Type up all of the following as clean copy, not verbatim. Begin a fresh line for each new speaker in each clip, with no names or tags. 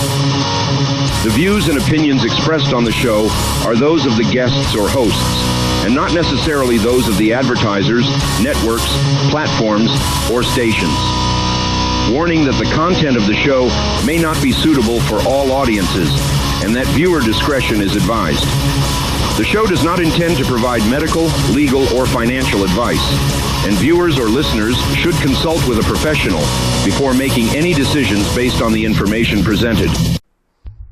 The views and opinions expressed on the show are those of the guests or hosts, and not necessarily those of the advertisers, networks, platforms, or stations. Warning that the content of the show may not be suitable for all audiences, and that viewer discretion is advised. The show does not intend to provide medical, legal, or financial advice, and viewers or listeners should consult with a professional before making any decisions based on the information presented.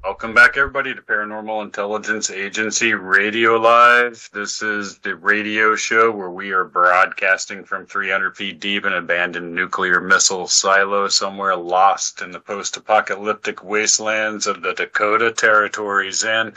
Welcome back, everybody, to Paranormal Intelligence Agency Radio Live. This is the radio show where we are broadcasting from 300 feet deep in an abandoned nuclear missile silo somewhere lost in the post-apocalyptic wastelands of the Dakota Territories. And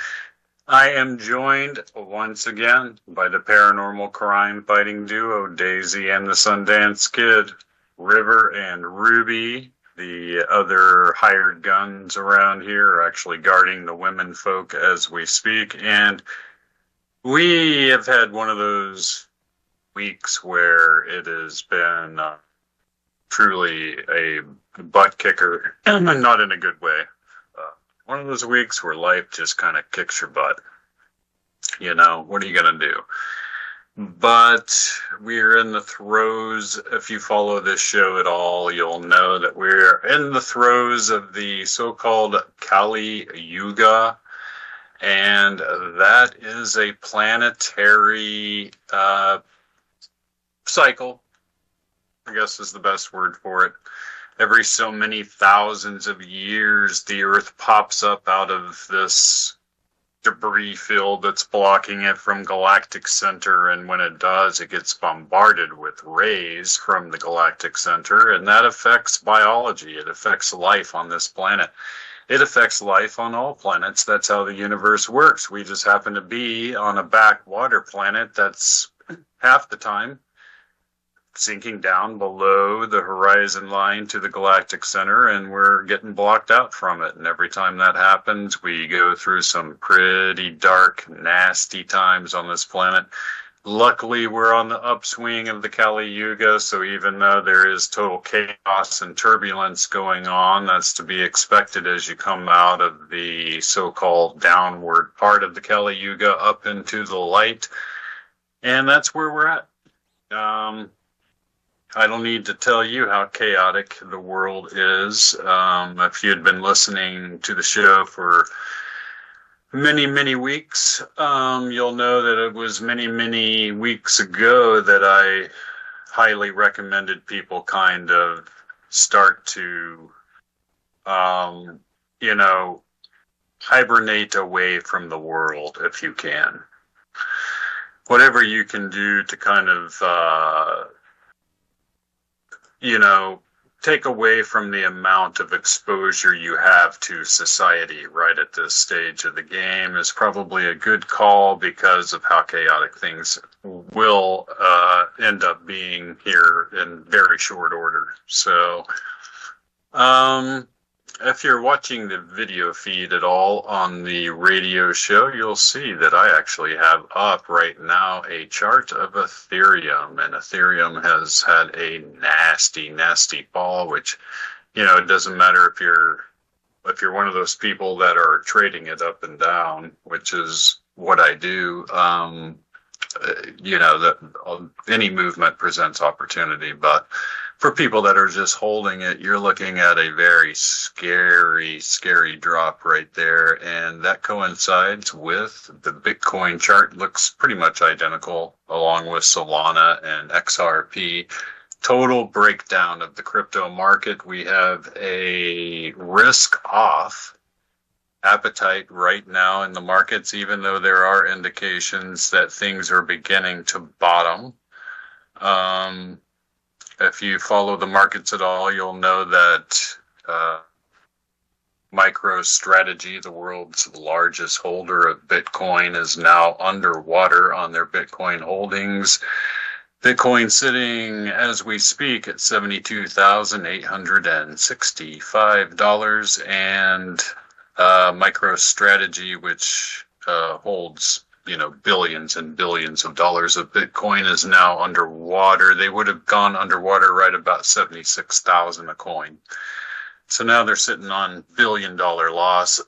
I am joined once again by the paranormal crime-fighting duo, Daisy and the Sundance Kid, River and Ruby. The other hired guns around here are actually guarding the women folk as we speak. And we have had one of those weeks where it has been truly a butt kicker, and not in a good way. One of those weeks where life just kind of kicks your butt. You know, what are you going to do? But we're in the throes, if you follow this show at all, you'll know that we're in the throes of the so-called Kali Yuga, and that is a planetary cycle, I guess is the best word for it. Every so many thousands of years, the Earth pops up out of this debris field that's blocking it from galactic center, and when it does, it gets bombarded with rays from the galactic center, and that affects biology. It affects life on this planet. It affects life on all planets. That's how the universe works. We just happen to be on a backwater planet that's half the time sinking down below the horizon line to the galactic center, and we're getting blocked out from it. And every time that happens, we go through some pretty dark, nasty times on this planet. Luckily, we're on the upswing of the Kali Yuga, so even though there is total chaos and turbulence going on, that's to be expected as you come out of the so-called downward part of the Kali Yuga up into the light. And that's where we're at. I don't need to tell you how chaotic the world is. If you had been listening to the show for many, many weeks, you'll know that it was many, many weeks ago that I highly recommended people kind of start to, hibernate away from the world if you can. Whatever you can do to kind of, take away from the amount of exposure you have to society right at this stage of the game is probably a good call because of how chaotic things will end up being here in very short order. So, if you're watching the video feed at all on the radio show, you'll see that I actually have up right now a chart of Ethereum, and Ethereum has had a nasty, nasty fall, which, it doesn't matter if you're one of those people that are trading it up and down, which is what I do. That any movement presents opportunity, but for people that are just holding it, you're looking at a very scary, scary drop right there. And that coincides with the Bitcoin chart. Looks pretty much identical along with Solana and XRP. Total breakdown of the crypto market. We have a risk off appetite right now in the markets, even though there are indications that things are beginning to bottom. If you follow the markets at all, you'll know that MicroStrategy, the world's largest holder of Bitcoin, is now underwater on their Bitcoin holdings. Bitcoin sitting, as we speak, at $72,865, and MicroStrategy, which holds billions and billions of dollars of Bitcoin, is now underwater. They would have gone underwater right about 76,000 a coin. So now they're sitting on billion-dollar loss.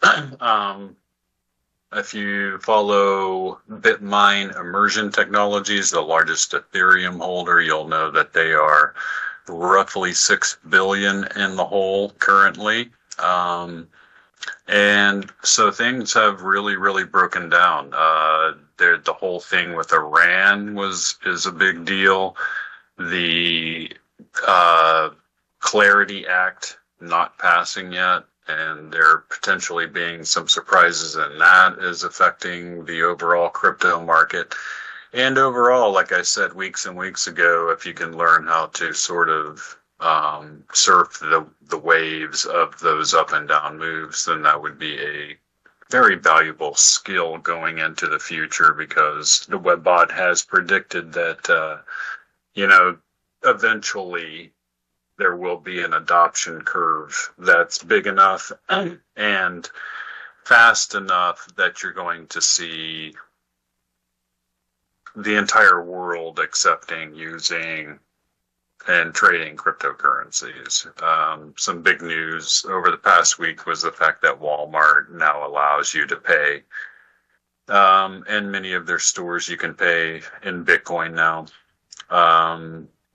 If you follow Bitmine Immersion Technologies, the largest Ethereum holder, you'll know that they are roughly 6 billion in the hole currently. And so things have really, really broken down. The whole thing with Iran is a big deal. The Clarity Act not passing yet, and there potentially being some surprises in that is affecting the overall crypto market. And overall, like I said weeks and weeks ago, if you can learn how to sort of surf the waves of those up and down moves, then that would be a very valuable skill going into the future, because the WebBot has predicted that, eventually there will be an adoption curve that's big enough and fast enough that you're going to see the entire world accepting, using, and trading cryptocurrencies. Some big news over the past week was the fact that Walmart now allows you to pay. In many of their stores, you can pay in Bitcoin now,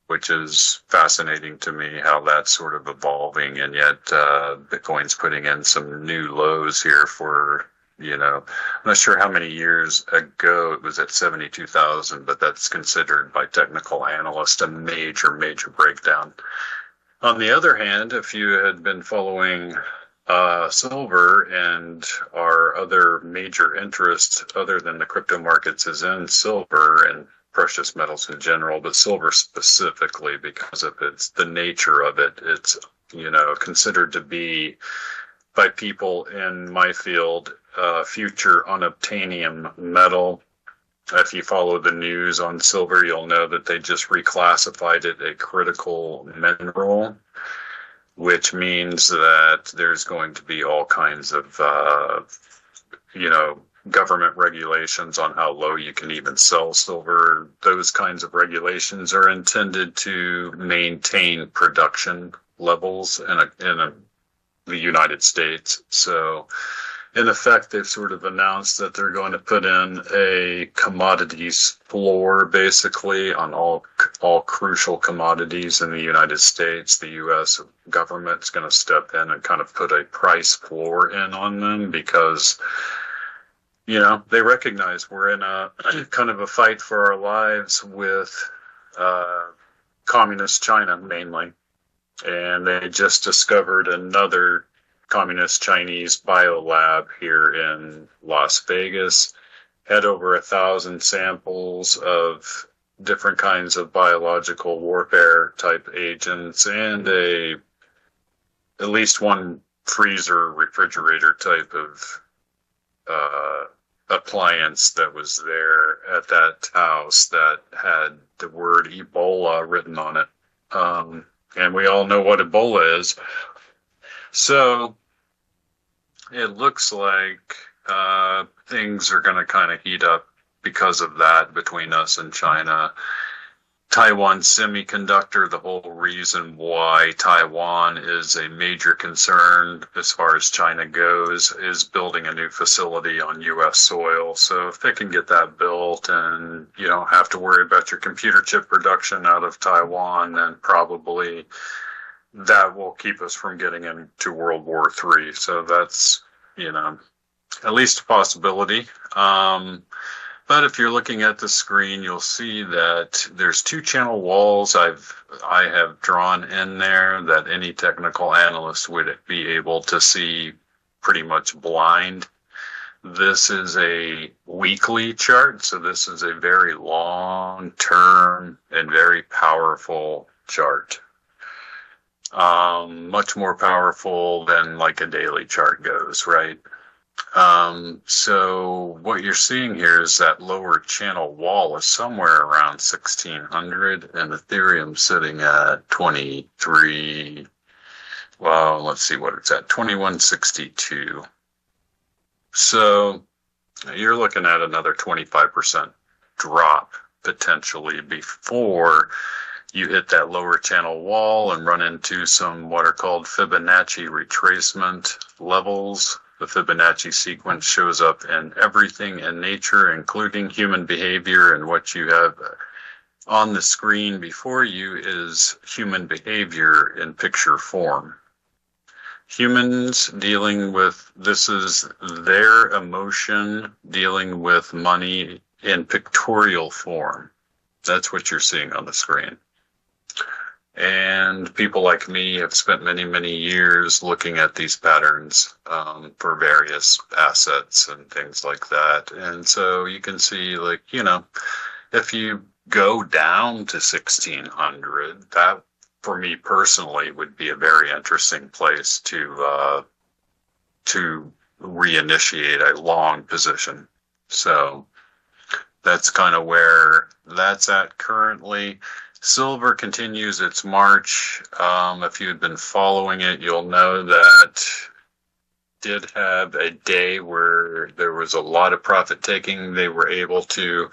which is fascinating to me how that's sort of evolving. And yet Bitcoin's putting in some new lows here for, I'm not sure how many years ago it was at 72,000, but that's considered by technical analysts a major, major breakdown. On the other hand, if you had been following silver, and our other major interest other than the crypto markets is in silver and precious metals in general, but silver specifically because of the nature of it. It's, considered to be, by people in my field, future unobtainium metal. If you follow the news on silver, you'll know that they just reclassified it a critical mineral, which means that there's going to be all kinds of, government regulations on how low you can even sell silver. Those kinds of regulations are intended to maintain production levels in the United States. So, in effect, they've sort of announced that they're going to put in a commodities floor, basically, on all crucial commodities in the United States. The U.S. government's going to step in and kind of put a price floor in on them because, they recognize we're in a kind of a fight for our lives with communist China, mainly. And they just discovered another communist Chinese biolab here in Las Vegas, had over 1,000 samples of different kinds of biological warfare type agents, and at least one freezer refrigerator type of appliance that was there at that house that had the word Ebola written on it. And we all know what Ebola is. So it looks like things are going to kind of heat up because of that between us and China. Taiwan Semiconductor, the whole reason why Taiwan is a major concern as far as China goes, is building a new facility on U.S. soil. So if they can get that built and you don't have to worry about your computer chip production out of Taiwan, then probably that will keep us from getting into World War III. So that's, at least a possibility. But if you're looking at the screen, you'll see that there's 2 channel walls I have drawn in there that any technical analyst would be able to see pretty much blind. This is a weekly chart, so this is a very long-term and very powerful chart. Much more powerful than like a daily chart goes, right? So what you're seeing here is that lower channel wall is somewhere around 1600, and Ethereum sitting at 23. Well, let's see what it's at, 2162. So you're looking at another 25% drop potentially before you hit that lower channel wall and run into some what are called Fibonacci retracement levels. The Fibonacci sequence shows up in everything in nature, including human behavior, and what you have on the screen before you is human behavior in picture form. Humans dealing with, this is their emotion dealing with money in pictorial form. That's what you're seeing on the screen. And people like me have spent many, many years looking at these patterns for various assets and things like that. And so you can see, like, you know, if you go down to 1600, that for me personally would be a very interesting place to reinitiate a long position. So that's kind of where that's at currently. Silver continues its march. If you had been following it, you'll know that did have a day where there was a lot of profit taking. They were able to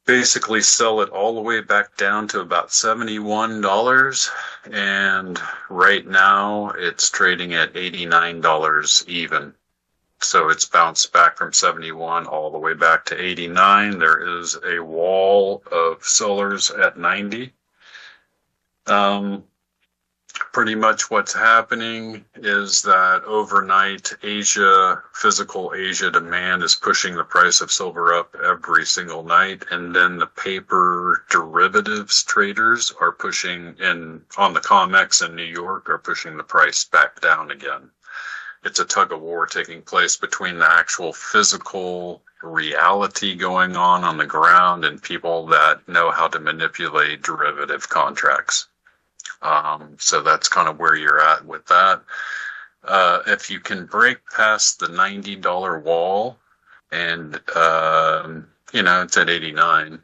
basically sell it all the way back down to about $71. And right now it's trading at $89 even. So it's bounced back from 71 all the way back to 89. There is a wall of sellers at 90. Pretty much what's happening is that overnight physical Asia demand is pushing the price of silver up every single night. And then the paper derivatives traders are pushing on the COMEX in New York are pushing the price back down again. It's a tug of war taking place between the actual physical reality going on the ground and people that know how to manipulate derivative contracts. So that's kind of where you're at with that. If you can break past the $90 wall, and, it's at 89.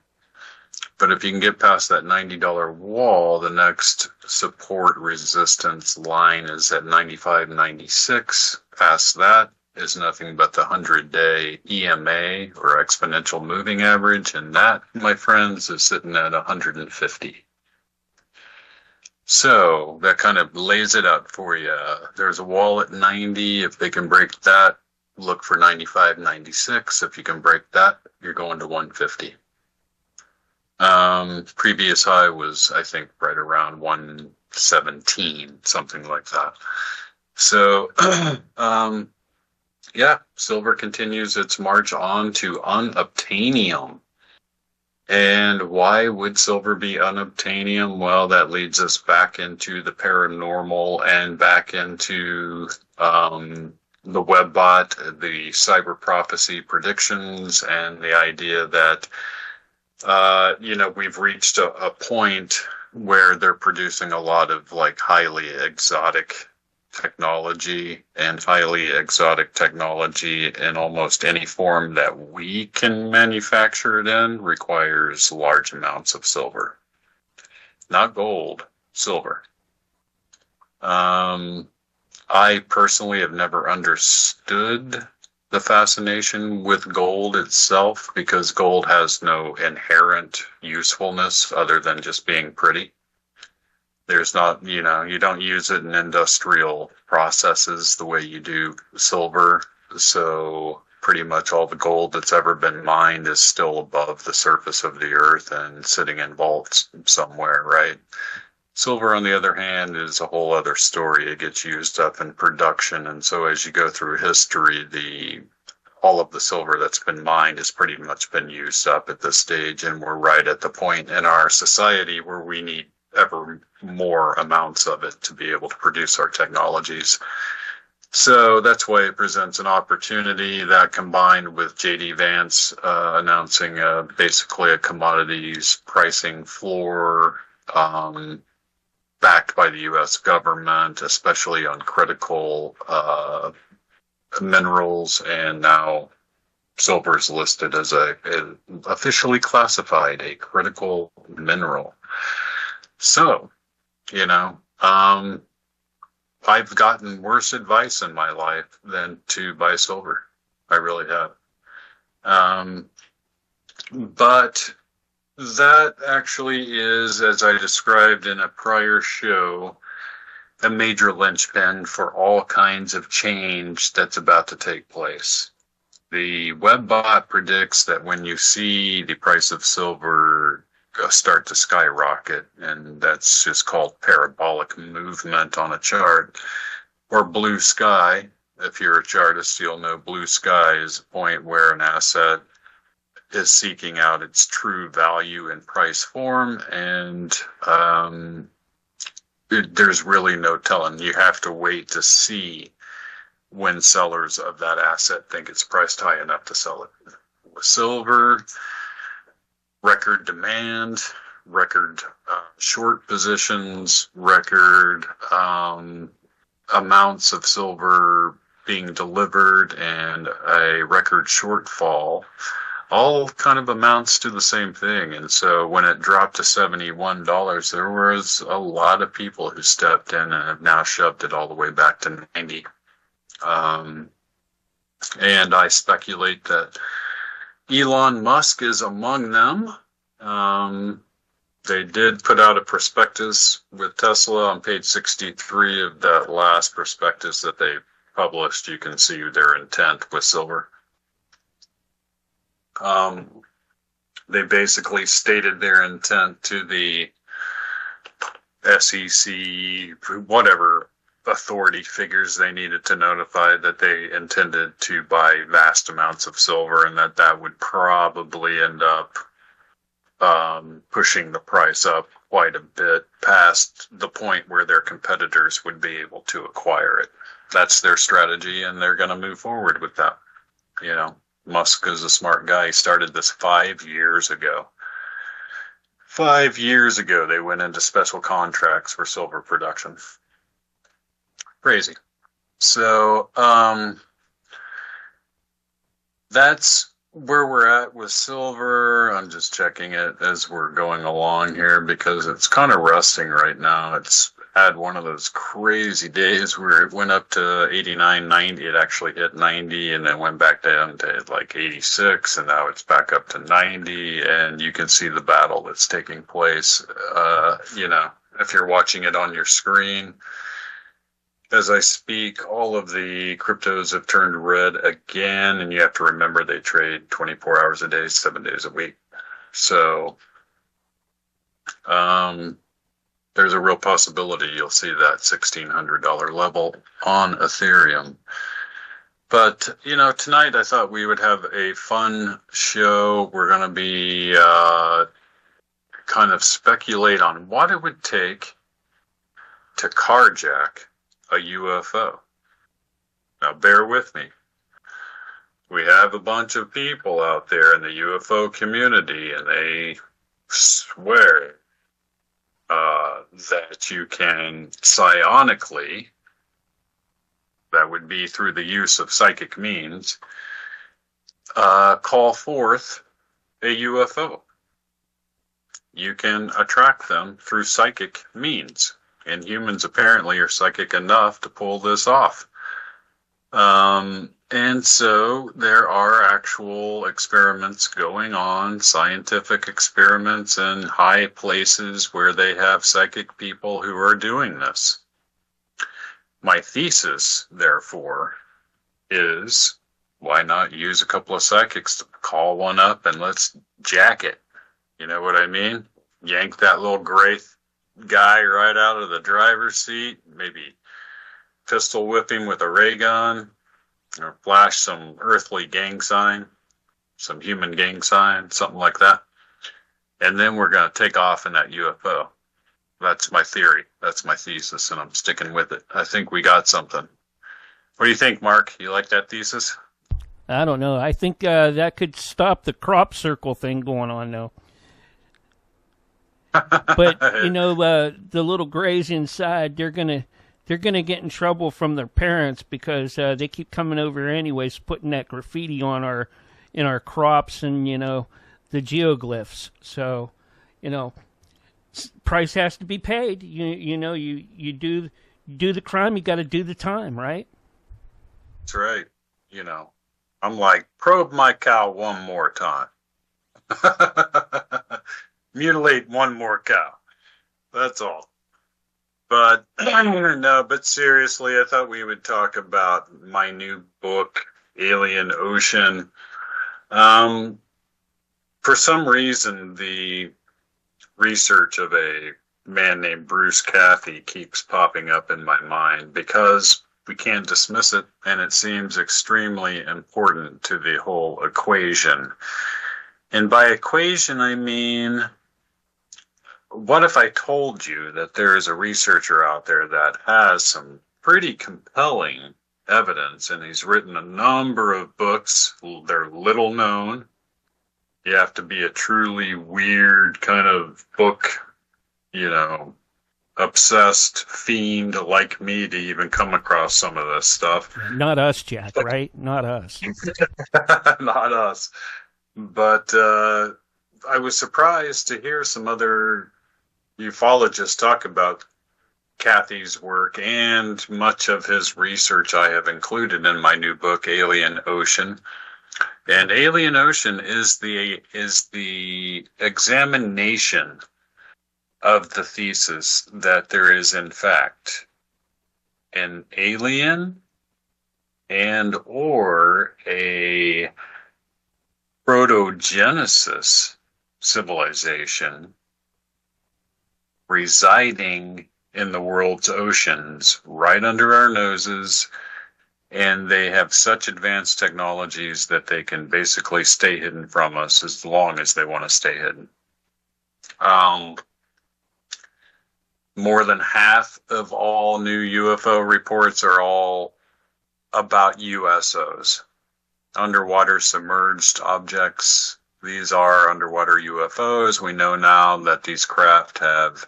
But if you can get past that $90 wall, the next support resistance line is at 95.96. Past that is nothing but the 100-day EMA, or exponential moving average, and that, my friends, is sitting at 150. So that kind of lays it out for you. There's a wall at 90. If they can break that, look for 95.96. If you can break that, you're going to 150. Previous high was, I think, right around 117, something like that. So, silver continues its march on to unobtainium. And why would silver be unobtainium? Well, that leads us back into the paranormal and back into the webbot, the cyber prophecy predictions, and the idea that we've reached a point where they're producing a lot of like highly exotic technology, and highly exotic technology in almost any form that we can manufacture it in requires large amounts of silver. Not gold, silver. I personally have never understood the fascination with gold itself, because gold has no inherent usefulness other than just being pretty. There's not, you don't use it in industrial processes the way you do silver. So pretty much all the gold that's ever been mined is still above the surface of the earth and sitting in vaults somewhere, right? Silver, on the other hand, is a whole other story. It gets used up in production. And so as you go through history, all of the silver that's been mined has pretty much been used up at this stage. And we're right at the point in our society where we need ever more amounts of it to be able to produce our technologies. So that's why it presents an opportunity that, combined with J.D. Vance announcing basically a commodities pricing floor backed by the U.S. government, especially on critical minerals, and now silver is listed as officially classified a critical mineral. So, I've gotten worse advice in my life than to buy silver. I really have. But That actually is, as I described in a prior show, a major linchpin for all kinds of change that's about to take place. The webbot predicts that when you see the price of silver start to skyrocket, and that's just called parabolic movement on a chart, or blue sky. If you're a chartist, you'll know blue sky is a point where an asset is seeking out its true value in price form, and there's really no telling. You have to wait to see when sellers of that asset think it's priced high enough to sell it. With silver, record demand, record short positions, record amounts of silver being delivered, and a record shortfall, all kind of amounts to the same thing. And so when it dropped to $71, there was a lot of people who stepped in and have now shoved it all the way back to 90. And I speculate that Elon Musk is among them. They did put out a prospectus with Tesla on page 63 of that last prospectus that they published. You can see their intent with silver. They basically stated their intent to the SEC, whatever authority figures they needed to notify, that they intended to buy vast amounts of silver, and that would probably end up pushing the price up quite a bit past the point where their competitors would be able to acquire it. That's their strategy, and they're going to move forward with that. You know, Musk is a smart guy. He started this 5 years ago. 5 years ago, they went into special contracts for silver production. Crazy. So, that's where we're at with silver. I'm just checking it as we're going along here because it's kind of resting right now. It's had one of those crazy days where it went up to 89, 90. It actually hit 90 and then went back down to like 86, and now it's back up to 90. And you can see the battle that's taking place. You know, if you're watching it on your screen. As I speak, all of the cryptos have turned red again, and you have to remember they trade 24 hours a day, 7 days a week. So there's a real possibility you'll see that $1,600 level on Ethereum. But, you know, tonight I thought we would have a fun show. We're going to be kind of speculate on what it would take to carjack a UFO. Now, bear with me. We have a bunch of people out there in the UFO community, and they swear that you can psionically, that would be through the use of psychic means, call forth a UFO. You can attract them through psychic means. And humans apparently are psychic enough to pull this off. And so there are actual experiments going on, scientific experiments in high places where they have psychic people who are doing this. My thesis, therefore, is why not use a couple of psychics to call one up and let's jack it? You know what I mean? Yank that little gray guy right out of the driver's seat, maybe pistol whip him with a ray gun, or flash some earthly gang sign, some human gang sign, something like that. And then we're going to take off in that UFO. That's my theory. That's my thesis, and I'm sticking with it. I think we got something. What do you think, Mark? You like that thesis?
I don't know. I think that could stop the crop circle thing going on now. But you know, the little grays inside, they're gonna get in trouble from their parents because they keep coming over anyways, putting that graffiti on our crops and, you know, the geoglyphs. So, you know, price has to be paid. You know, you do the crime, you got to do the time, right?
That's right. You know, I'm like, probe my cow one more time. mutilate one more cow. That's all. But no, but seriously, I thought we would talk about my new book, Alien Ocean. For some reason, the research of a man named Bruce Cathy keeps popping up in my mind because we can't dismiss it, and it seems extremely important to the whole equation. And by equation, I mean, what if I told you that there is a researcher out there that has some pretty compelling evidence, and he's written a number of books. They're little known. You have to be a truly weird kind of book, obsessed fiend like me to even come across some of this stuff.
Not us, Jack, right? Not us.
Not us. But I was surprised to hear some other ufologists talk about Cathy's work, and much of his research I have included in my new book, Alien Ocean. And Alien Ocean is the examination of the thesis that there is, in fact, an alien and or a protogenesis civilization residing in the world's oceans right under our noses, and they have such advanced technologies that they can basically stay hidden from us as long as they want to stay hidden. More than half of all new UFO reports are all about USOs, underwater submerged objects. These are underwater UFOs. We know now that these craft have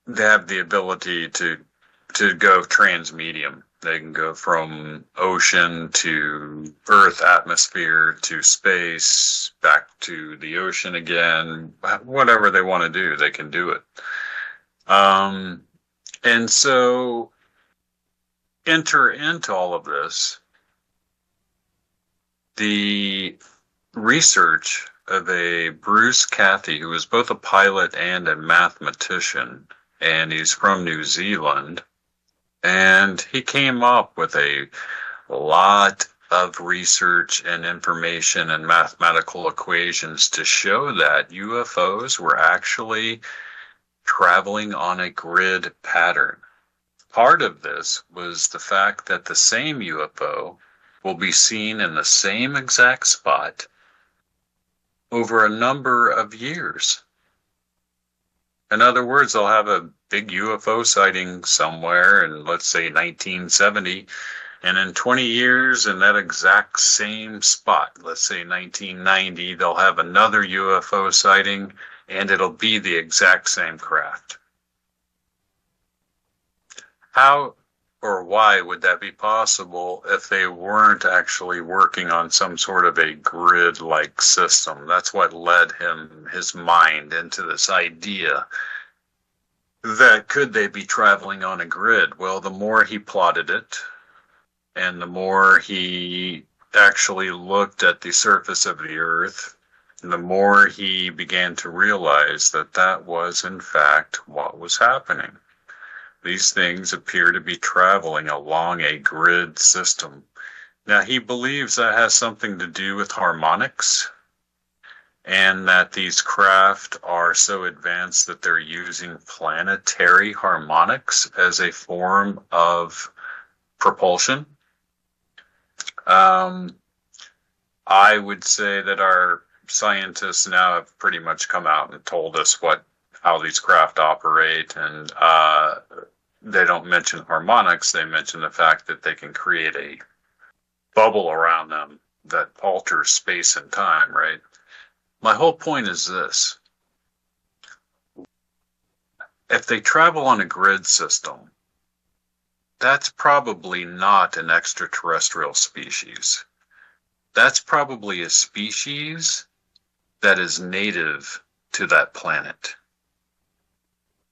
they have the ability to go transmedium. They can go from ocean to Earth atmosphere to space, back to the ocean again. Whatever they want to do, they can do it. And so enter into all of this the research of a Bruce Cathy, who is both a pilot and a mathematician, and he's from New Zealand. And he came up with a lot of research and information and mathematical equations to show that UFOs were actually traveling on a grid pattern. Part of this was the fact that the same UFO will be seen in the same exact spot over a number of years. In other words, they'll have a big UFO sighting somewhere in, let's say, 1970, and in 20 years in that exact same spot, let's say 1990, they'll have another UFO sighting, and it'll be the exact same craft. How or why would that be possible if they weren't actually working on some sort of a grid-like system? That's what led his mind into this idea that could they be traveling on a grid? Well, the more he plotted it, and the more he actually looked at the surface of the Earth, the more he began to realize that that was, in fact, what was happening. These things appear to be traveling along a grid system. Now, he believes that has something to do with harmonics, and that these craft are so advanced that they're using planetary harmonics as a form of propulsion. I would say that our scientists now have pretty much come out and told us how these craft operate, and they don't mention harmonics. They mention the fact that they can create a bubble around them that alters space and time, right? My whole point is this. If they travel on a grid system, that's probably not an extraterrestrial species. That's probably a species that is native to that planet.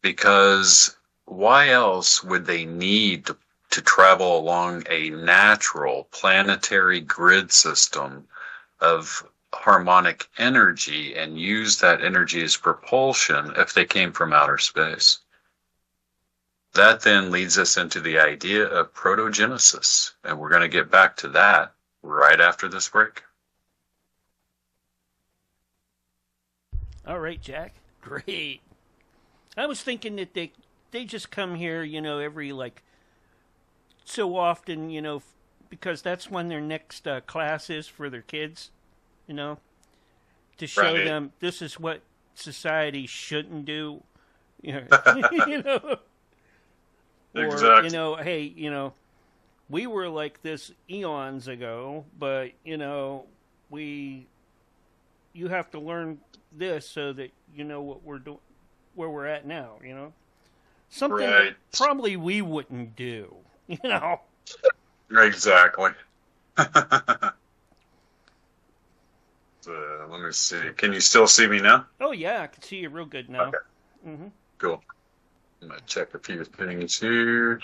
Because why else would they need to travel along a natural planetary grid system of harmonic energy and use that energy as propulsion if they came from outer space. That then leads us into the idea of protogenesis, and we're going to get back to that right after this break.
All right, Jack. Great. I was thinking that they just come here, every so often, because that's when their next class is for their kids, to show
Right.
them this is what society shouldn't do, Or,
Exactly.
hey, we were like this eons ago, but, you have to learn this so that you know what we're doing, where we're at now, Something
Right.
that probably we wouldn't do,
Exactly. Let me see. Can you still see me now?
Oh, yeah, I can see you real good now.
Okay.
Mm-hmm.
Cool. I'm going to check a few things here.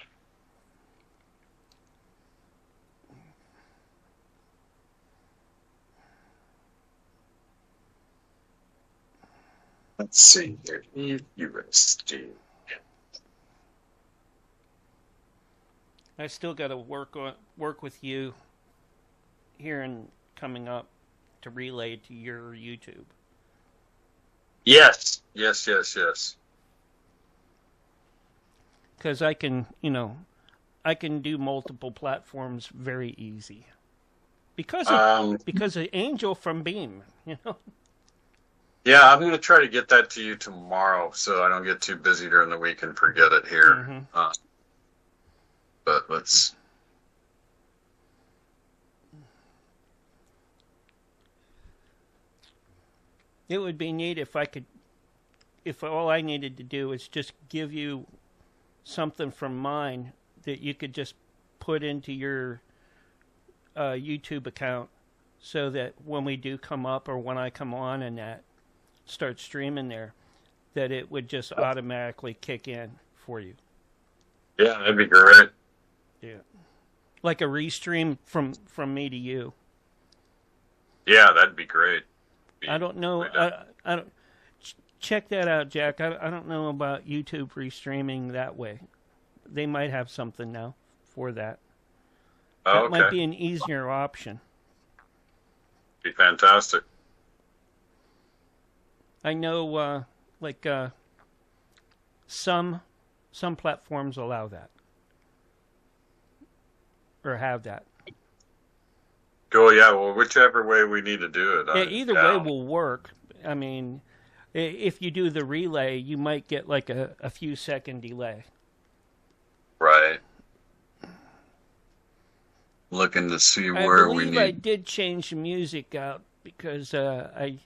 Let's see here. USD.
I still got to work with you here and coming up to relay to your YouTube.
Yes.
Because I can do multiple platforms very easy. Because of Angel from Beam,
Yeah, I'm going to try to get that to you tomorrow so I don't get too busy during the week and forget it here.
Mhm.
But let's...
It would be neat if all I needed to do is just give you something from mine that you could just put into your YouTube account so that when we do come up or when I come on and that start streaming there, that it would just automatically kick in for you.
Yeah, that'd be great.
Yeah. Like a restream from me to you.
Yeah, that'd be great.
I don't know. I don't check that out, Jack. I don't know about YouTube restreaming that way. They might have something now for that.
Oh,
That
okay.
might be an easier option.
Be fantastic.
I know, some platforms allow that or have that.
Cool, yeah, well, whichever way we need to do it.
Yeah, either way will work. I mean, if you do the relay, you might get like a few second delay.
Right. Looking to see where we
I
need...
did change the music out because I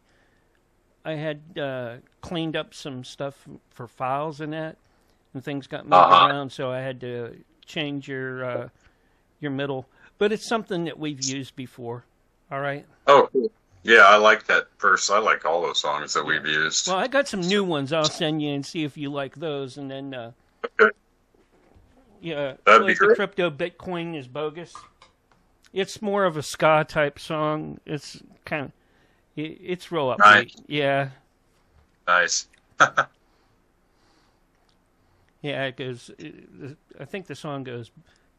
had cleaned up some stuff for files and that, and things got moved around, so I had to change your middle. But it's something that we've used before. All right.
Oh, cool. Yeah, I like that first. I like all those songs that we've used.
Well, I got some new ones. I'll send you and see if you like those, and then
Okay.
yeah,
That'd be
like the
great.
Crypto Bitcoin is bogus. It's more of a ska type song. It's kind of it's real upbeat.
Nice.
Yeah.
Nice.
Yeah, it goes. I think the song goes,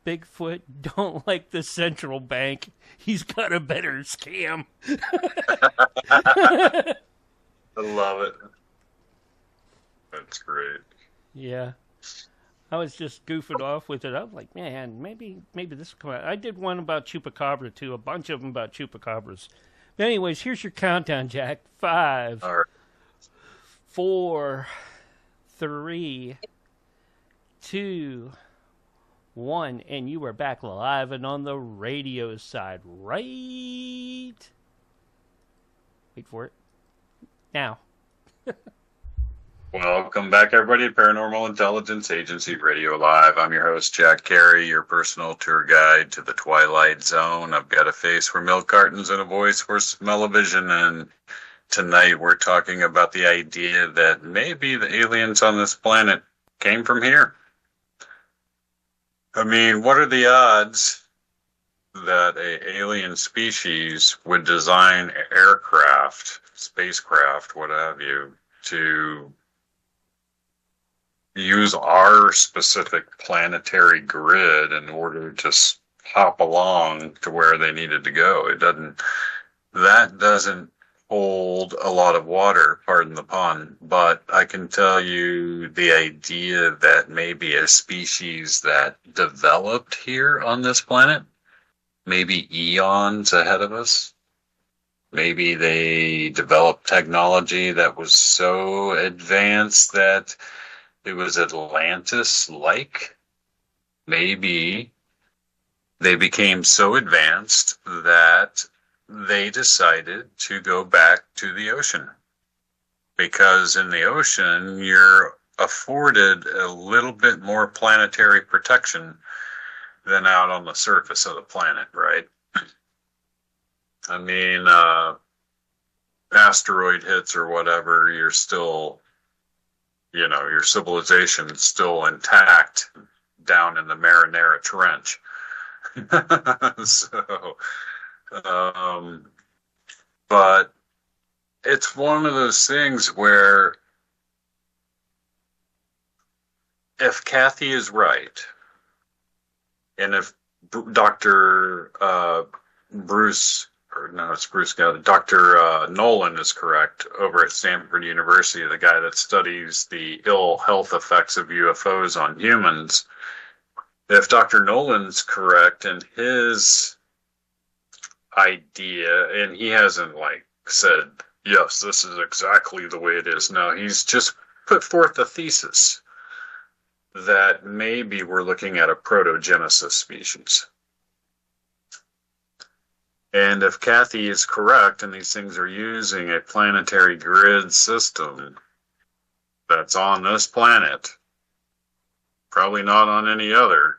"Bigfoot don't like the central bank. He's got a better scam."
I love it. That's great.
Yeah, I was just goofing off with it. I was like, man, maybe this will come out. I did one about Chupacabra too. A bunch of them about Chupacabras. But anyways, here's your countdown, Jack. 5,
All right.
4, 3, 2, 1, and you are back live and on the radio side. Right. Wait for it. Now.
Welcome back, everybody, to Paranormal Intelligence Agency Radio Live. I'm your host, Jack Carey, your personal tour guide to the Twilight Zone. I've got a face for milk cartons and a voice for smell-o-vision, and tonight we're talking about the idea that maybe the aliens on this planet came from here. I mean, what are the odds that a alien species would design aircraft, spacecraft, what have you, to use our specific planetary grid in order to hop along to where they needed to go. That doesn't hold a lot of water, pardon the pun, but I can tell you the idea that maybe a species that developed here on this planet, maybe eons ahead of us, maybe they developed technology that was so advanced that it was Atlantis-like. Maybe they became so advanced that they decided to go back to the ocean. Because in the ocean, you're afforded a little bit more planetary protection than out on the surface of the planet, right? I mean, asteroid hits or whatever, you're still, your civilization's still intact down in the Marinara Trench. So, but it's one of those things where if Kathy is right, and if Dr. Dr. Nolan is correct over at Stanford University, the guy that studies the ill health effects of UFOs on humans, if Dr. Nolan's correct in his idea, and he hasn't said, yes, this is exactly the way it is. No, he's just put forth a thesis that maybe we're looking at a protogenesis species. And if Kathy is correct and these things are using a planetary grid system that's on this planet, probably not on any other,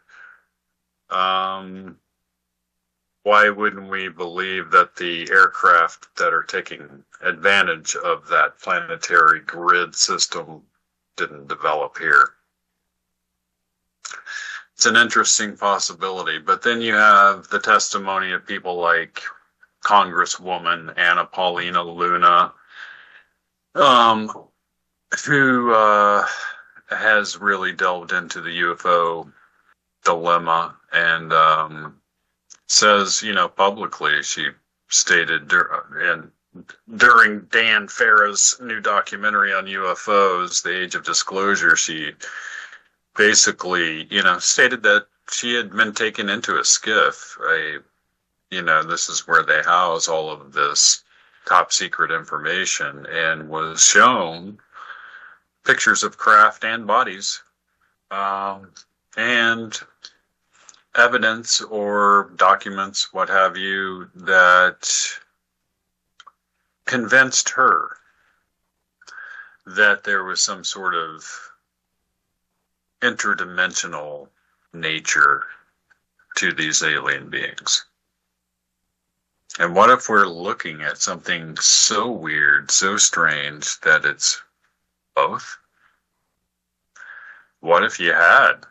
why wouldn't we believe that the aircraft that are taking advantage of that planetary grid system didn't develop here? It's an interesting possibility. But then you have the testimony of people like Congresswoman Anna Paulina Luna, who has really delved into the UFO dilemma and says, publicly, she stated during Dan Farah's new documentary on UFOs, The Age of Disclosure, she basically, stated that she had been taken into a skiff. This is where they house all of this top secret information, and was shown pictures of craft and bodies, and evidence or documents, what have you, that convinced her that there was some sort of interdimensional nature to these alien beings. And what if we're looking at something so weird, so strange, that it's both? What if you had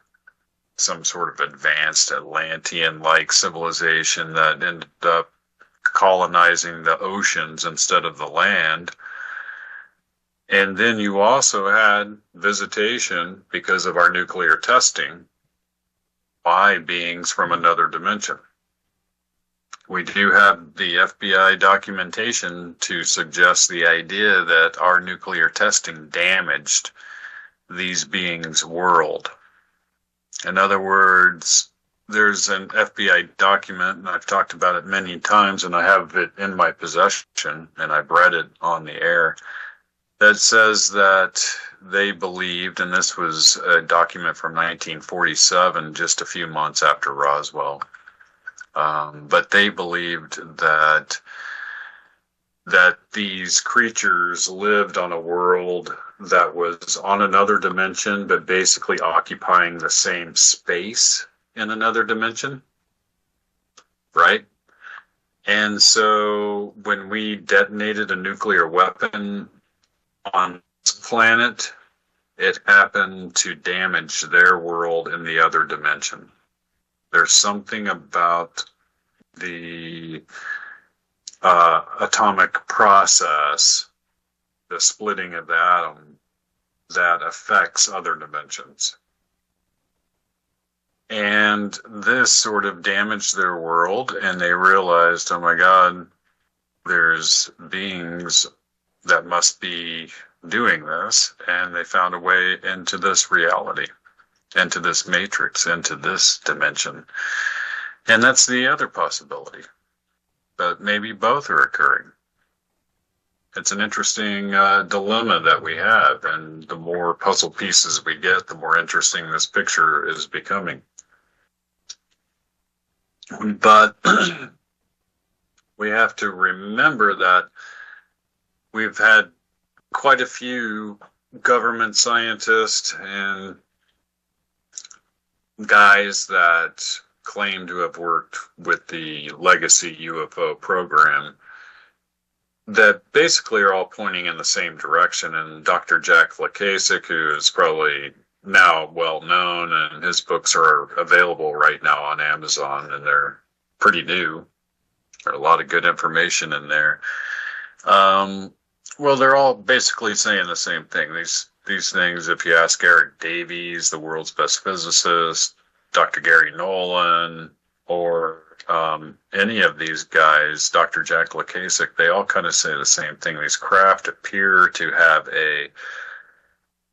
some sort of advanced Atlantean-like civilization that ended up colonizing the oceans instead of the land? And then you also had visitation, because of our nuclear testing, by beings from another dimension. We do have the FBI documentation to suggest the idea that our nuclear testing damaged these beings' world. In other words, there's an FBI document, and I've talked about it many times, and I have it in my possession, and I've read it on the air, that says that they believed, and this was a document from 1947, just a few months after Roswell, but they believed that these creatures lived on a world that was on another dimension, but basically occupying the same space in another dimension, right? And so when we detonated a nuclear weapon on this planet, it happened to damage their world in the other dimension. There's something about the atomic process, the splitting of the atom that affects other dimensions. And this sort of damaged their world, and they realized, oh my God, there's beings that must be doing this, and they found a way into this reality, into this matrix, into this dimension. And that's the other possibility. But maybe both are occurring. It's an interesting dilemma that we have, and the more puzzle pieces we get, the more interesting this picture is becoming. But we have to remember that we've had quite a few government scientists and guys that claim to have worked with the legacy UFO program that basically are all pointing in the same direction. And Dr. Jack Lacasic, who is probably now well known, and his books are available right now on Amazon, and they're pretty new. There's a lot of good information in there. Well, they're all basically saying the same thing. These things, if you ask Eric Davies, the world's best physicist, Dr. Gary Nolan, or any of these guys, Dr. Jack Lacasic, they all kind of say the same thing. These craft appear to have a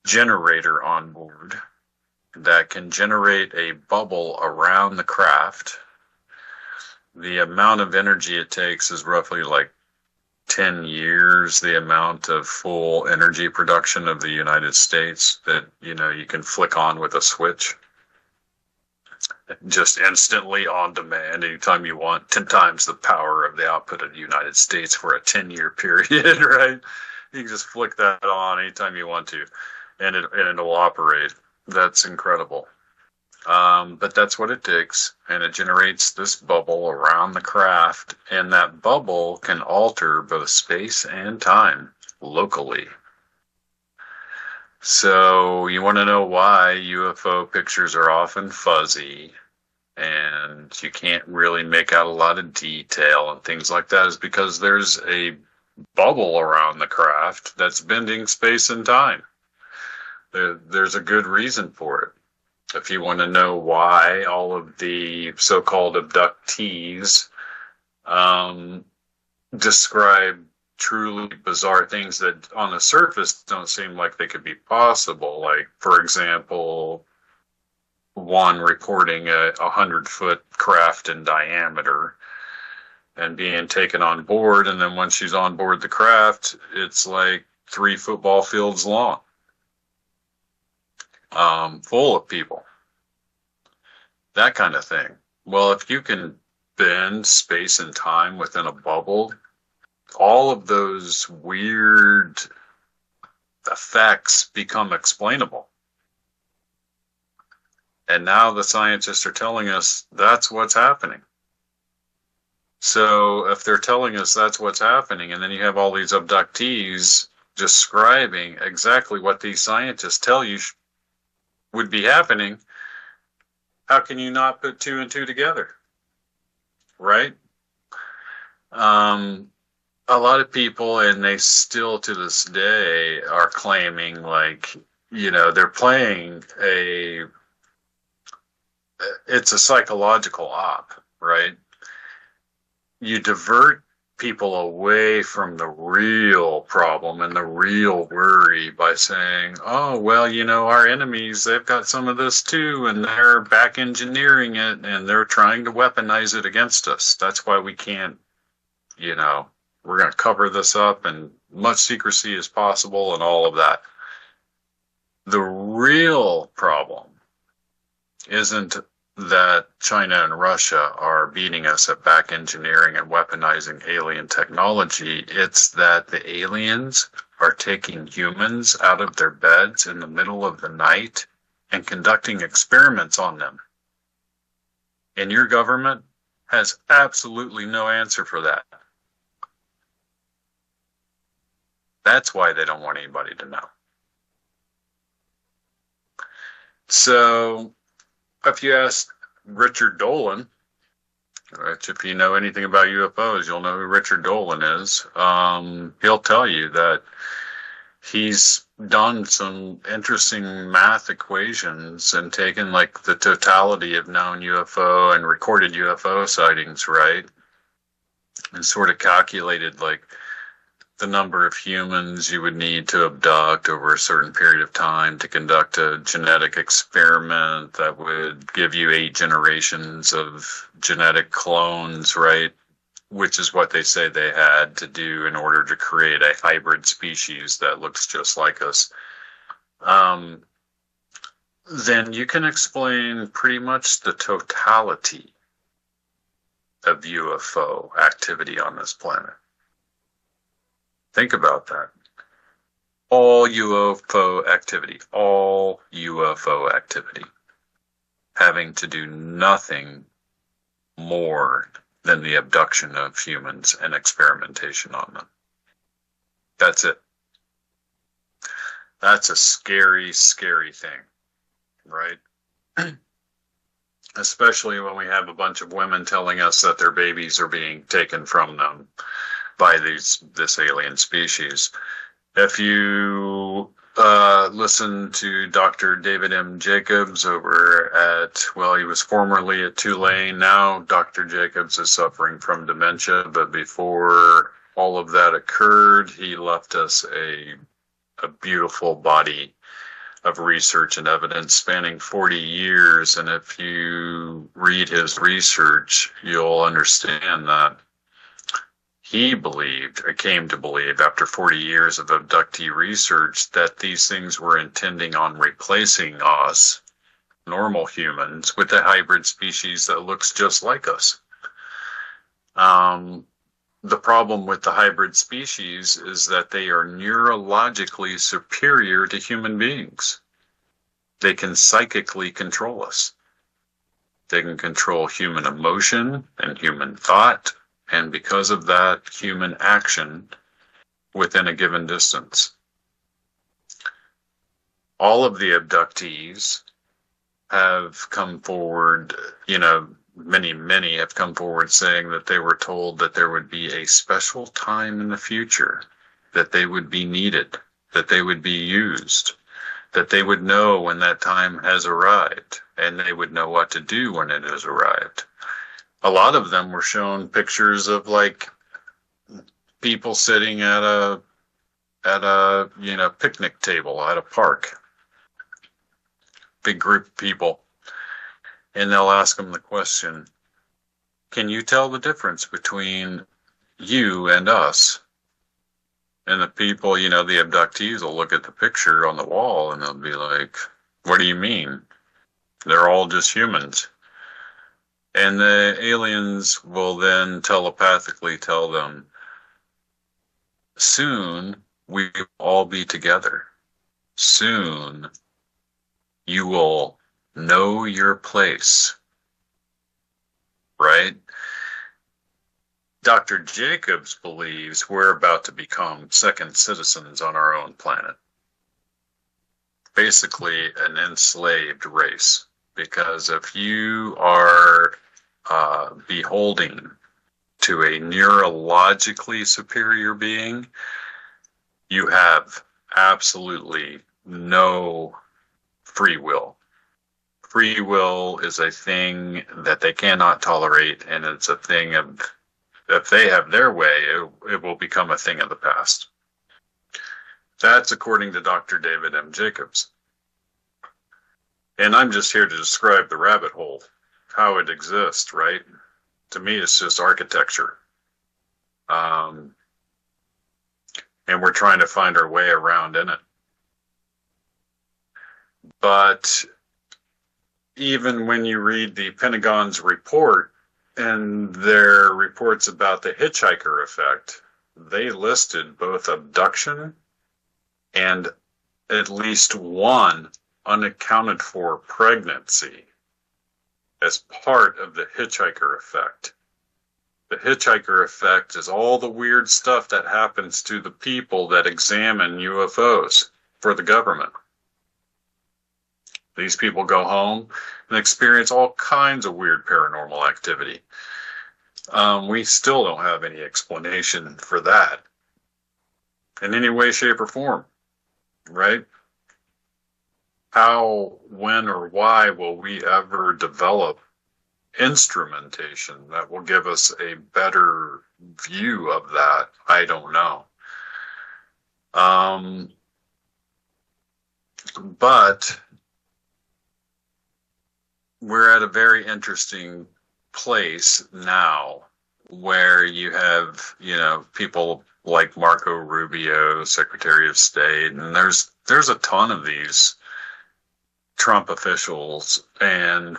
generator on board that can generate a bubble around the craft. The amount of energy it takes is roughly like 10 years the amount of full energy production of the United States that, you can flick on with a switch. Just instantly on demand, anytime you want, 10 times the power of the output of the United States for a 10-year period, right? You can just flick that on anytime you want to, and it'll operate. That's incredible. But that's what it takes, and it generates this bubble around the craft, and that bubble can alter both space and time locally. So you want to know why UFO pictures are often fuzzy and you can't really make out a lot of detail and things like that, is because there's a bubble around the craft that's bending space and time. There's a good reason for it. If you want to know why all of the so-called abductees describe truly bizarre things that on the surface don't seem like they could be possible. Like, for example, one reporting a 100-foot craft in diameter and being taken on board, and then when she's on board the craft, it's like 3 football fields long, full of people. That kind of thing. Well, if you can bend space and time within a bubble, all of those weird effects become explainable. And now the scientists are telling us that's what's happening. So if they're telling us that's what's happening, and then you have all these abductees describing exactly what these scientists tell you would be happening, how can you not put 2 and 2 together? Right? A lot of people, and they still to this day are claiming, like, they're playing it's a psychological op, right? You divert people away from the real problem and the real worry by saying, oh, well, our enemies, they've got some of this too, and they're back engineering it, and they're trying to weaponize it against us. That's why we can't, we're going to cover this up and much secrecy as possible and all of that. The real problem isn't that China and Russia are beating us at back engineering and weaponizing alien technology. It's that the aliens are taking humans out of their beds in the middle of the night and conducting experiments on them. And your government has absolutely no answer for that. That's why they don't want anybody to know. So, if you ask Richard Dolan, which if you know anything about UFOs, you'll know who Richard Dolan is. He'll tell you that he's done some interesting math equations and taken like the totality of known UFO and recorded UFO sightings, right? And sort of calculated like the number of humans you would need to abduct over a certain period of time to conduct a genetic experiment that would give you 8 generations of genetic clones, right? Which is what they say they had to do in order to create a hybrid species that looks just like us. Then you can explain pretty much the totality of UFO activity on this planet. Think about that. All UFO activity having to do nothing more than the abduction of humans and experimentation on them. That's it. That's a scary, scary thing, right? Especially when we have a bunch of women telling us that their babies are being taken from them by this alien species. If you listen to Dr. David M. Jacobs over at, well, he was formerly at Tulane. Now Dr. Jacobs is suffering from dementia, but before all of that occurred, he left us a beautiful body of research and evidence spanning 40 years. And if you read his research, you'll understand that he believed, or came to believe after 40 years of abductee research, that these things were intending on replacing us, normal humans, with a hybrid species that looks just like us. The problem with the hybrid species is that they are neurologically superior to human beings. They can psychically control us. They can control human emotion and human thought, and because of that, human action within a given distance. All of the abductees have come forward, many have come forward saying that they were told that there would be a special time in the future, that they would be needed, that they would be used, that they would know when that time has arrived, and they would know what to do when it has arrived. A lot of them were shown pictures of like people sitting at a picnic table at a park, big group of people, and they'll ask them the question, can you tell the difference between you and us? And the people, the abductees will look at the picture on the wall and they'll be like, what do you mean? They're all just humans. And the aliens will then telepathically tell them, soon we will all be together. Soon you will know your place. Right? Dr. Jacobs believes we're about to become second citizens on our own planet. Basically an enslaved race. Because if you are beholding to a neurologically superior being, you have absolutely no free will. Free will is a thing that they cannot tolerate, and it's a thing of, if they have their way, it will become a thing of the past. That's according to Dr. David M. Jacobs. And I'm just here to describe the rabbit hole, how it exists, right? To me, it's just architecture. And we're trying to find our way around in it. But even when you read the Pentagon's report and their reports about the hitchhiker effect, they listed both abduction and at least one unaccounted for pregnancy as part of the hitchhiker effect. The hitchhiker effect is all the weird stuff that happens to the people that examine UFOs for the government. These people go home and experience all kinds of weird paranormal activity. We still don't have any explanation for that in any way, shape, or form, right? How, when, or why will we ever develop instrumentation that will give us a better view of that? I don't know. But we're at a very interesting place now where you have, people like Marco Rubio, Secretary of State, and there's a ton of these Trump officials and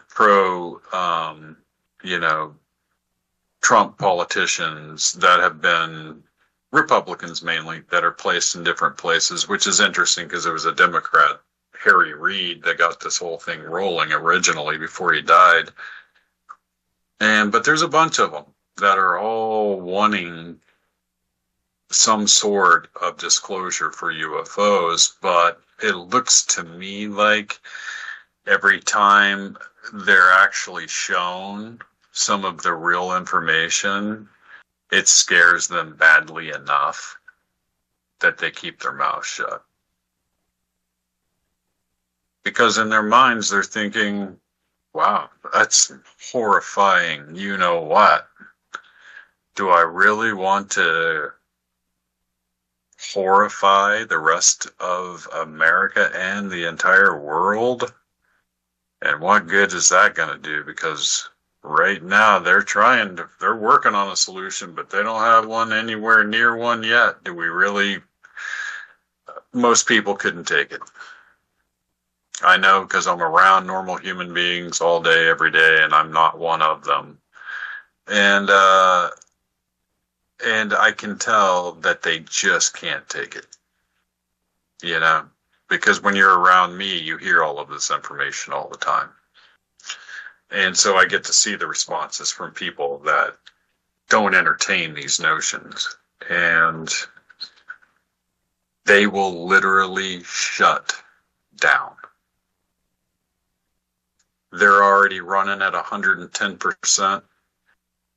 Trump politicians that have been Republicans mainly that are placed in different places, which is interesting because there was a Democrat, Harry Reid, that got this whole thing rolling originally before he died. But there's a bunch of them that are all wanting some sort of disclosure for UFOs, but it looks to me like every time they're actually shown some of the real information, it scares them badly enough that they keep their mouth shut. Because in their minds, they're thinking, wow, that's horrifying. You know what? Do I really want to horrify the rest of America and the entire world? And what good is that going to do? Because right now they're working on a solution, but they don't have one anywhere near one yet. Do we really? Most people couldn't take it. I know because I'm around normal human beings all day, every day, and I'm not one of them. And I can tell that they just can't take it. Because when you're around me, you hear all of this information all the time. And so I get to see the responses from people that don't entertain these notions. And they will literally shut down. They're already running at 110%,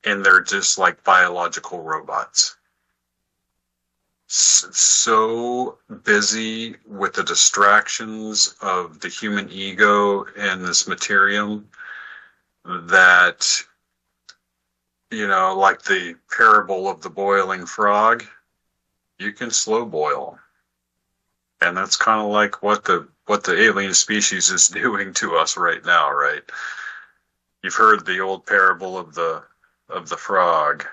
and they're just like biological robots. So busy with the distractions of the human ego and this materium that, like the parable of the boiling frog, you can slow boil. And that's kind of like what the alien species is doing to us right now, right? You've heard the old parable of the frog.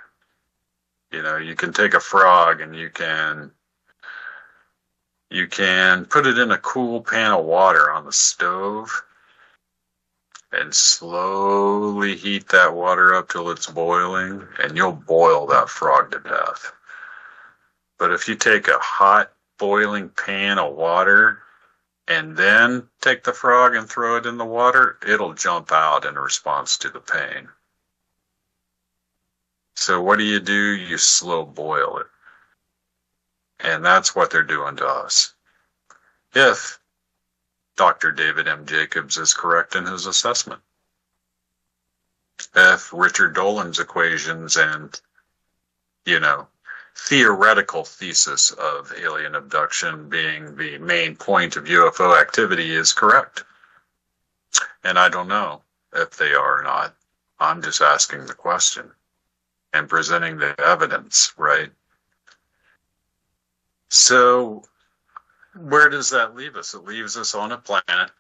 You can take a frog and you can put it in a cool pan of water on the stove and slowly heat that water up till it's boiling, and you'll boil that frog to death. But if you take a hot boiling pan of water and then take the frog and throw it in the water, it'll jump out in response to the pain. So what do? You slow boil it. And that's what they're doing to us. If Dr. David M. Jacobs is correct in his assessment. If Richard Dolan's equations and, theoretical thesis of alien abduction being the main point of UFO activity is correct. And I don't know if they are or not. I'm just asking the question and presenting the evidence, right? So where does that leave us? It leaves us on a planet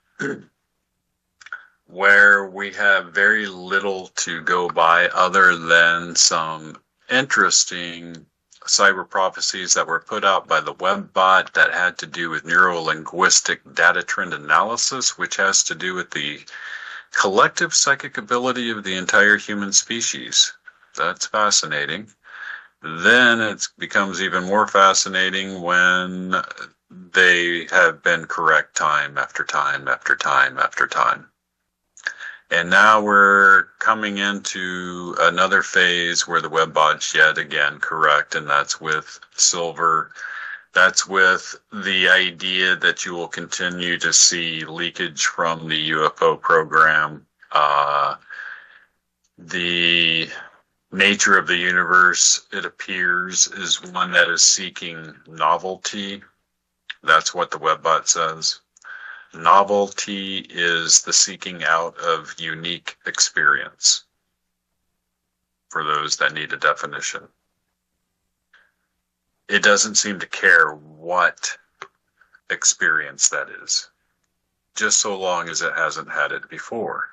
where we have very little to go by other than some interesting cyber prophecies that were put out by the WebBot that had to do with neuro-linguistic data trend analysis, which has to do with the collective psychic ability of the entire human species. That's fascinating. Then it becomes even more fascinating when they have been correct time after time after time after time. And now we're coming into another phase where the WebBot's yet again correct, and that's with silver. That's with the idea that you will continue to see leakage from the UFO program. The nature of the universe, it appears, is one that is seeking novelty. That's what the WebBot says. Novelty is the seeking out of unique experience, for those that need a definition. It doesn't seem to care what experience that is, just so long as it hasn't had it before.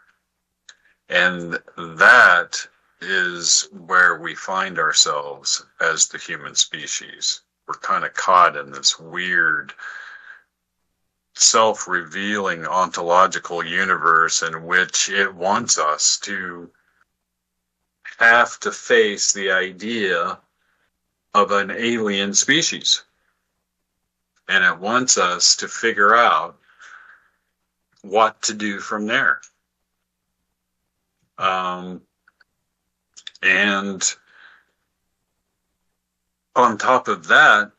And that is where we find ourselves as the human species. We're kind of caught in this weird, self-revealing ontological universe in which it wants us to have to face the idea of an alien species. And it wants us to figure out what to do from there. And on top of that,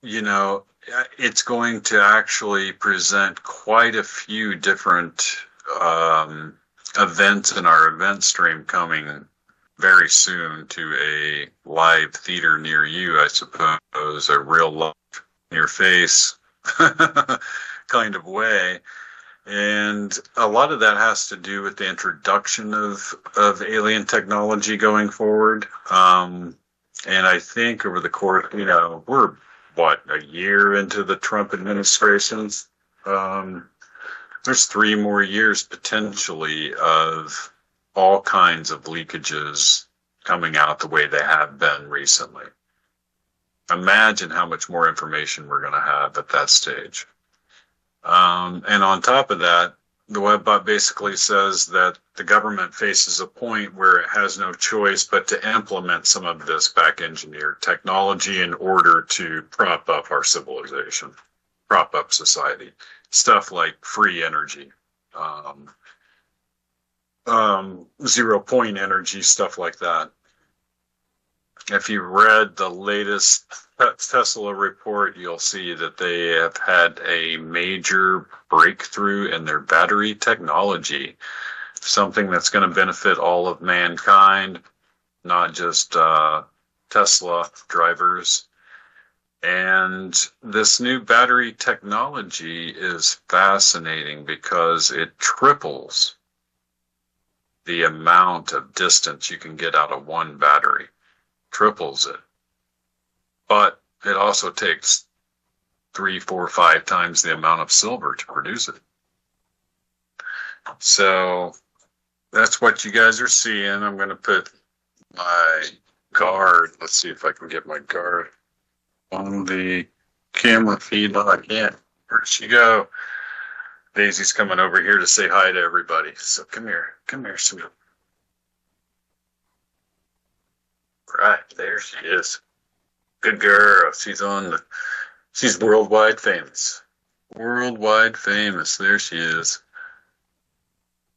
you know, it's going to actually present quite a few different events in our event stream coming very soon to a live theater near you, I suppose, a real life in your face kind of way. And a lot of that has to do with the introduction of alien technology going forward. And I think over the course, you know, we're, a year into the Trump administration? There's 3 more years potentially of all kinds of leakages coming out the way they have been recently. Imagine how much more information we're going to have at that stage. And on top of that, the WebBot basically says that the government faces a point where it has no choice but to implement some of this back-engineered technology in order to prop up our civilization, prop up society. Stuff like free energy, zero-point energy, stuff like that. If you read the latest Tesla report, you'll see that they have had a major breakthrough in their battery technology, something that's going to benefit all of mankind, not just Tesla drivers. And this new battery technology is fascinating because it triples the amount of distance you can get out of one battery. Triples it. But it also takes 3, 4, 5 times the amount of silver to produce it. So that's what you guys are seeing. I'm going to put my guard. Let's see if I can get my guard on the camera feed. Oh, I can't. Where'd she go? Daisy's coming over here to say hi to everybody. So come here. Come here, sweet. Right, there she is. Good girl. She's worldwide famous. Worldwide famous. There she is.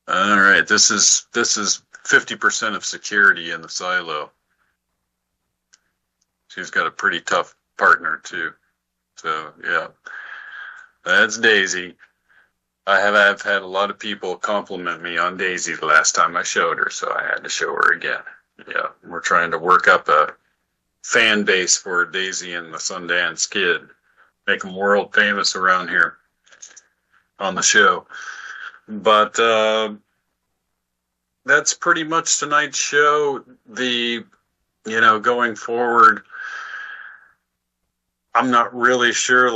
All right, this is 50% of security in the silo. She's got a pretty tough partner too. So yeah, that's Daisy. I've had a lot of people compliment me on Daisy the last time I showed her, so I had to show her again. Yeah, we're trying to work up a fan base for Daisy and the Sundance Kid. Make them world famous around here on the show. But that's pretty much tonight's show. Going forward, I'm not really sure,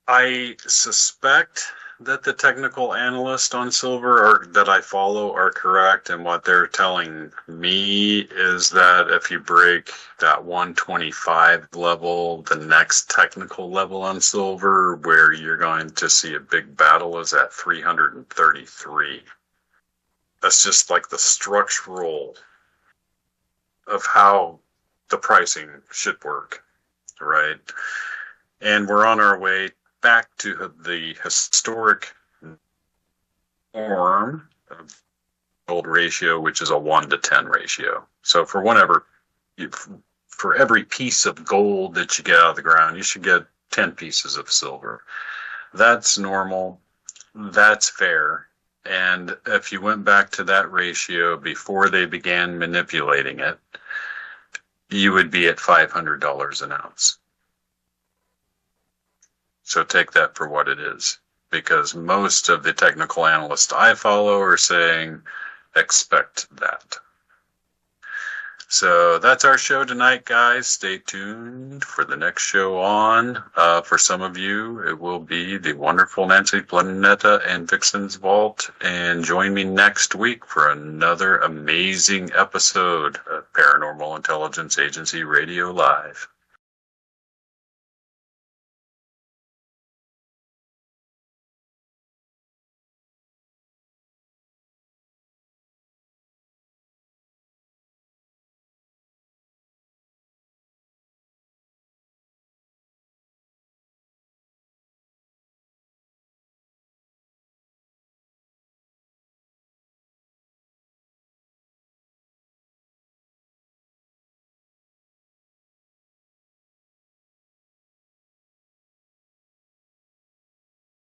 I suspect that the technical analysts on silver that I follow are correct, and what they're telling me is that if you break that 125 level, the next technical level on silver where you're going to see a big battle is at 333. That's just like the structural of how the pricing should work, right? And we're on our way back to the historic norm of gold ratio, which is a 1-to-10 ratio. So for every piece of gold that you get out of the ground, you should get 10 pieces of silver. That's normal. That's fair. And if you went back to that ratio before they began manipulating it, you would be at $500 an ounce. So take that for what it is, because most of the technical analysts I follow are saying, expect that. So that's our show tonight, guys. Stay tuned for the next show on. For some of you, it will be the wonderful Nancy Planeta and Vixen's Vault. And join me next week for another amazing episode of Paranormal Intelligence Agency Radio Live.